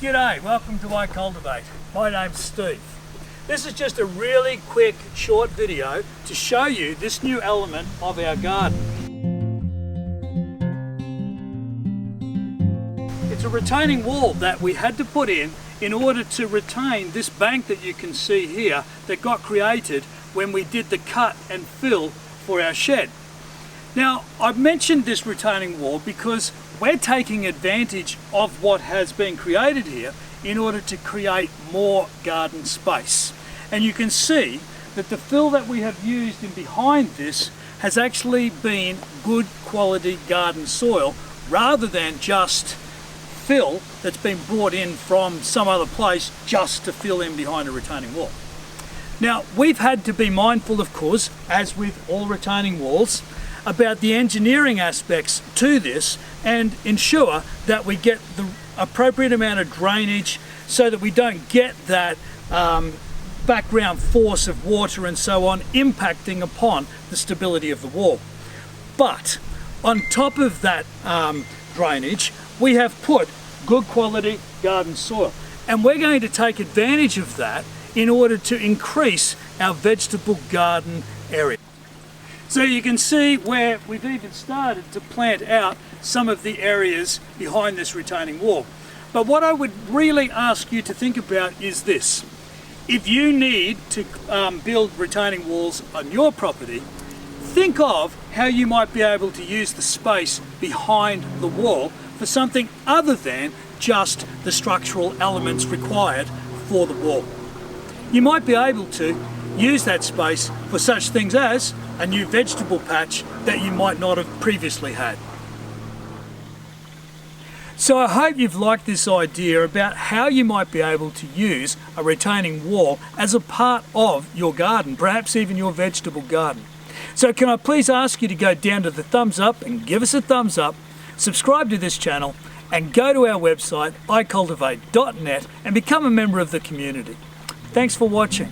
G'day, welcome to iCULTIVATE. My name's Steve. This is just a really quick, short video to show you this new element of our garden. It's a retaining wall that we had to put in order to retain this bank that you can see here that got created when we did the cut and fill for our shed. Now, I've mentioned this retaining wall because we're taking advantage of what has been created here in order to create more garden space. And you can see that the fill that we have used in behind this has actually been good quality garden soil rather than just fill that's been brought in from some other place just to fill in behind a retaining wall. Now, we've had to be mindful, of course, as with all retaining walls, about the engineering aspects to this and ensure that we get the appropriate amount of drainage so that we don't get that background force of water and so on impacting upon the stability of the wall. But on top of that drainage, we have put good quality garden soil, and we're going to take advantage of that in order to increase our vegetable garden area. So you can see where we've even started to plant out some of the areas behind this retaining wall. But what I would really ask you to think about is this. If you need to build retaining walls on your property, think of how you might be able to use the space behind the wall for something other than just the structural elements required for the wall. You might be able to use that space for such things as a new vegetable patch that you might not have previously had. So I hope you've liked this idea about how you might be able to use a retaining wall as a part of your garden, perhaps even your vegetable garden. So can I please ask you to go down to the thumbs up and give us a thumbs up, subscribe to this channel, and go to our website iCULTIVATE.net and become a member of the community. Thanks for watching.